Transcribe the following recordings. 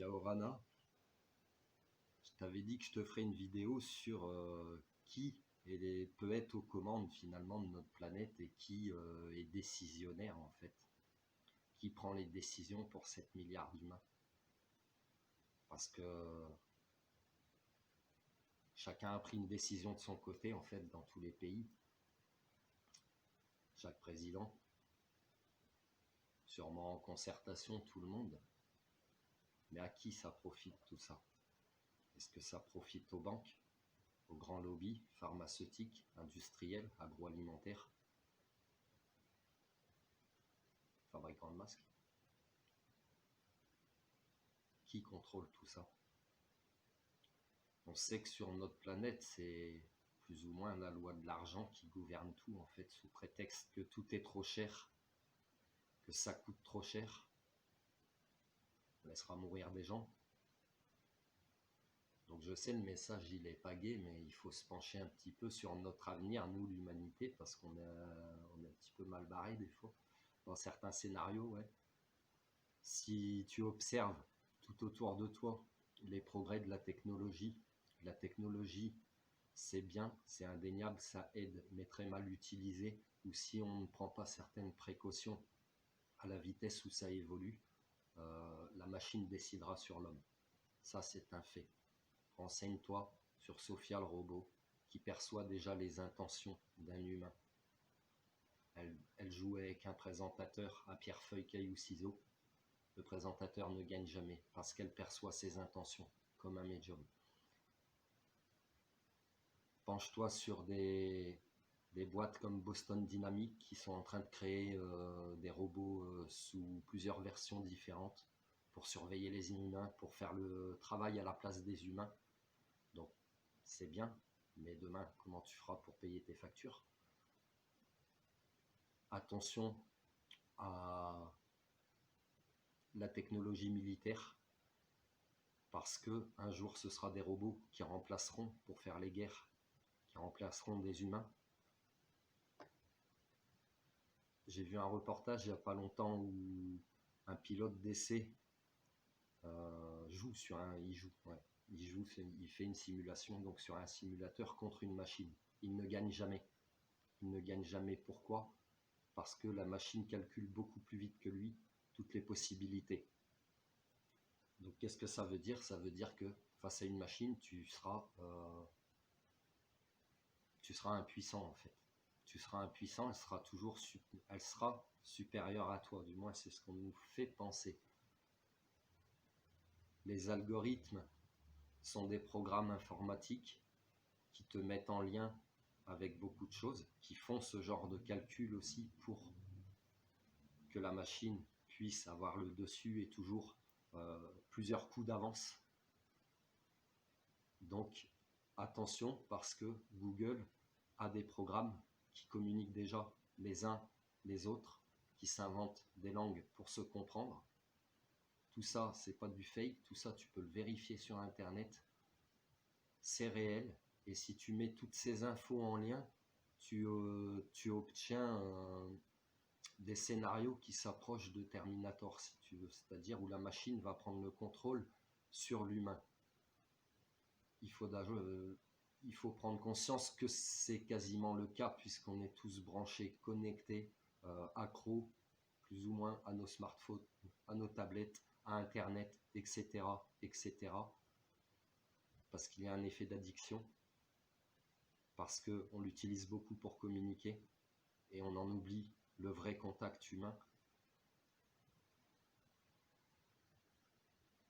Yaorana, je t'avais dit que je te ferais une vidéo sur qui peut être aux commandes finalement de notre planète et qui est décisionnaire en fait. Qui prend les décisions pour 7 milliards d'humains. Parce que chacun a pris une décision de son côté en fait dans tous les pays. Chaque président, sûrement en concertation tout le monde. Mais à qui ça profite tout ça? Est-ce que ça profite aux banques, aux grands lobbies pharmaceutiques, industriels, agroalimentaires, fabricants de masques? Qui contrôle tout ça? On sait que sur notre planète, c'est plus ou moins la loi de l'argent qui gouverne tout, en fait, sous prétexte que tout est trop cher, que ça coûte trop cher. On laissera mourir des gens. Donc je sais, le message, il est pas gai, mais il faut se pencher un petit peu sur notre avenir, nous, l'humanité, parce qu'on est un petit peu mal barré des fois, dans certains scénarios, ouais. Si tu observes tout autour de toi les progrès de la technologie, c'est bien, c'est indéniable, ça aide, mais très mal utilisé, ou si on ne prend pas certaines précautions à la vitesse où ça évolue, la machine décidera sur l'homme. Ça, c'est un fait. Renseigne-toi sur Sophia le robot, qui perçoit déjà les intentions d'un humain. Elle jouait avec un présentateur à pierre, feuille, caillou, ciseaux. Le présentateur ne gagne jamais, parce qu'elle perçoit ses intentions, comme un médium. Penche-toi sur des boîtes comme Boston Dynamics qui sont en train de créer des robots sous plusieurs versions différentes pour surveiller les humains, pour faire le travail à la place des humains. Donc, c'est bien, mais demain, comment tu feras pour payer tes factures? Attention à la technologie militaire, parce que un jour, ce sera des robots qui remplaceront, pour faire les guerres, qui remplaceront des humains. J'ai vu un reportage il n'y a pas longtemps où un pilote d'essai il fait une simulation donc sur un simulateur contre une machine. Il ne gagne jamais. Il ne gagne jamais. Pourquoi? Parce que la machine calcule beaucoup plus vite que lui toutes les possibilités. Donc qu'est-ce que ça veut dire? Ça veut dire que face à une machine, tu seras impuissant en fait. Tu seras impuissant, elle sera supérieure à toi, du moins c'est ce qu'on nous fait penser. Les algorithmes sont des programmes informatiques qui te mettent en lien avec beaucoup de choses, qui font ce genre de calcul aussi pour que la machine puisse avoir le dessus et toujours plusieurs coups d'avance. Donc attention, parce que Google a des programmes qui communiquent déjà les uns les autres, qui s'inventent des langues pour se comprendre. Tout ça, c'est pas du fake, tout ça tu peux le vérifier sur internet, c'est réel, et si tu mets toutes ces infos en lien, tu obtiens des scénarios qui s'approchent de Terminator, si tu veux, c'est-à-dire où la machine va prendre le contrôle sur l'humain. Il faut prendre conscience que c'est quasiment le cas, puisqu'on est tous branchés, connectés, accros, plus ou moins à nos smartphones, à nos tablettes, à Internet, etc., etc. Parce qu'il y a un effet d'addiction, parce qu'on l'utilise beaucoup pour communiquer, et on en oublie le vrai contact humain.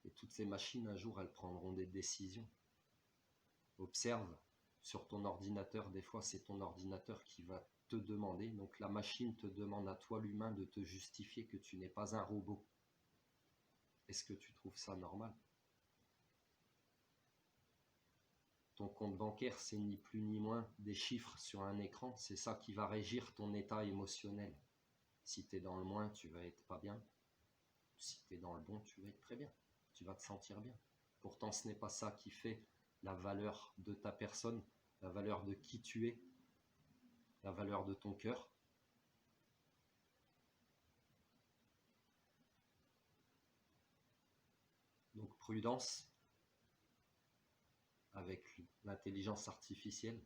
Et toutes ces machines, un jour, elles prendront des décisions. Observe sur ton ordinateur, des fois c'est ton ordinateur qui va te demander, donc la machine te demande à toi l'humain de te justifier que tu n'es pas un robot. Est-ce que tu trouves ça normal? Ton compte bancaire, c'est ni plus ni moins des chiffres sur un écran, c'est ça qui va régir ton état émotionnel. Si tu es dans le moins, tu vas être pas bien. Si tu es dans le bon, tu vas être très bien. Tu vas te sentir bien. Pourtant, ce n'est pas ça qui fait la valeur de ta personne, la valeur de qui tu es, la valeur de ton cœur. Donc prudence avec l'intelligence artificielle,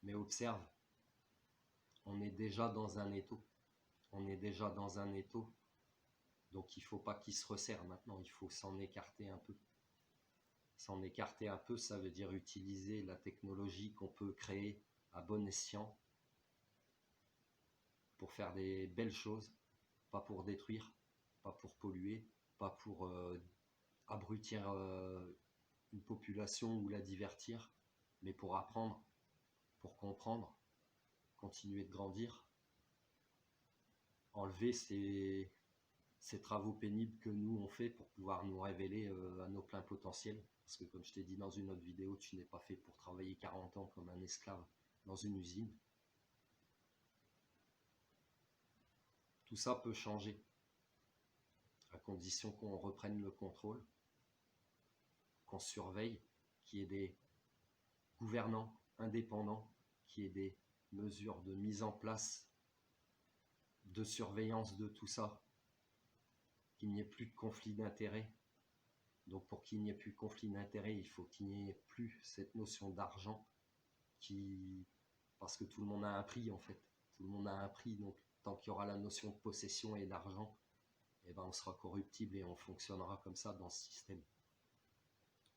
mais observe, on est déjà dans un étau. On est déjà dans un étau, donc il ne faut pas qu'il se resserre maintenant, il faut s'en écarter un peu. S'en écarter un peu, ça veut dire utiliser la technologie qu'on peut créer à bon escient pour faire des belles choses, pas pour détruire, pas pour polluer, pas pour abrutir une population ou la divertir, mais pour apprendre, pour comprendre, continuer de grandir, enlever ces travaux pénibles que nous on fait pour pouvoir nous révéler à nos pleins potentiels. Parce que comme je t'ai dit dans une autre vidéo, tu n'es pas fait pour travailler 40 ans comme un esclave dans une usine. Tout ça peut changer, à condition qu'on reprenne le contrôle, qu'on surveille, qu'il y ait des gouvernants indépendants, qu'il y ait des mesures de mise en place, de surveillance de tout ça, qu'il n'y ait plus de conflit d'intérêts. Donc pour qu'il n'y ait plus de conflit d'intérêts, il faut qu'il n'y ait plus cette notion d'argent parce que tout le monde a un prix en fait. Tout le monde a un prix, donc tant qu'il y aura la notion de possession et d'argent, eh ben on sera corruptible et on fonctionnera comme ça dans ce système.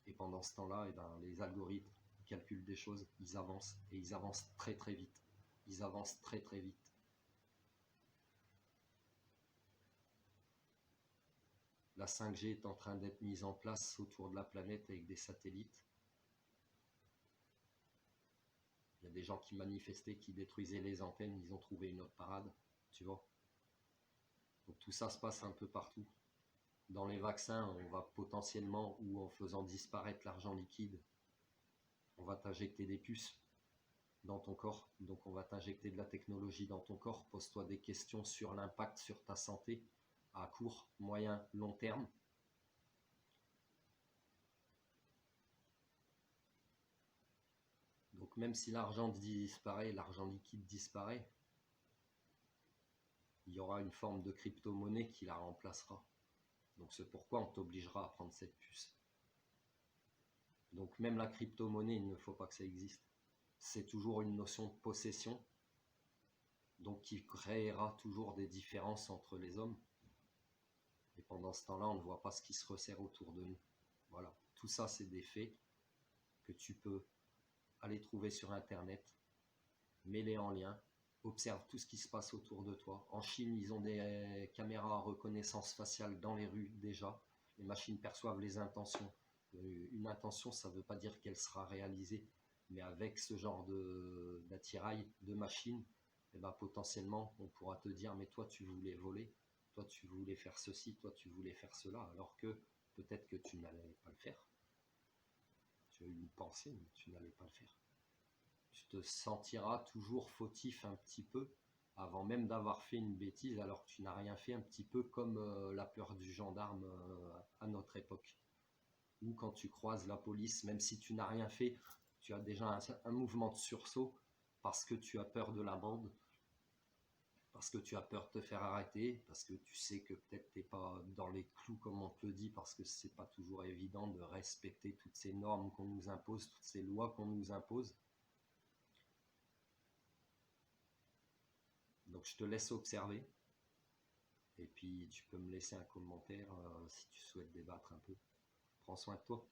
Et pendant ce temps-là, eh ben les algorithmes calculent des choses, ils avancent et ils avancent très très vite. Ils avancent très très vite. La 5G est en train d'être mise en place autour de la planète avec des satellites. Il y a des gens qui manifestaient, qui détruisaient les antennes, ils ont trouvé une autre parade, tu vois. Donc tout ça se passe un peu partout. Dans les vaccins, on va potentiellement, ou en faisant disparaître l'argent liquide, on va t'injecter des puces dans ton corps. Donc on va t'injecter de la technologie dans ton corps. Pose-toi des questions sur l'impact sur ta santé à court, moyen, long terme. Donc même si l'argent disparaît, l'argent liquide disparaît, il y aura une forme de crypto-monnaie qui la remplacera. Donc c'est pourquoi on t'obligera à prendre cette puce. Donc même la crypto-monnaie, il ne faut pas que ça existe. C'est toujours une notion de possession, donc qui créera toujours des différences entre les hommes. Et pendant ce temps-là, on ne voit pas ce qui se resserre autour de nous. Voilà, tout ça c'est des faits que tu peux aller trouver sur Internet, mets-les en lien, observe tout ce qui se passe autour de toi. En Chine, ils ont des caméras à reconnaissance faciale dans les rues déjà. Les machines perçoivent les intentions. Une intention, ça ne veut pas dire qu'elle sera réalisée, mais avec ce genre d'attirail de machine, eh ben, potentiellement, on pourra te dire, mais toi, tu voulais voler, toi, tu voulais faire ceci, toi, tu voulais faire cela, alors que peut-être que tu n'allais pas le faire. Tu as eu une pensée, mais tu n'allais pas le faire. Tu te sentiras toujours fautif un petit peu avant même d'avoir fait une bêtise alors que tu n'as rien fait, un petit peu comme la peur du gendarme à notre époque. Ou quand tu croises la police, même si tu n'as rien fait, tu as déjà un mouvement de sursaut parce que tu as peur de l'amende, parce que tu as peur de te faire arrêter, parce que tu sais que peut-être tu n'es pas dans les clous comme on te le dit, parce que c'est pas toujours évident de respecter toutes ces normes qu'on nous impose, toutes ces lois qu'on nous impose. Donc je te laisse observer et puis tu peux me laisser un commentaire si tu souhaites débattre un peu. Prends soin de toi.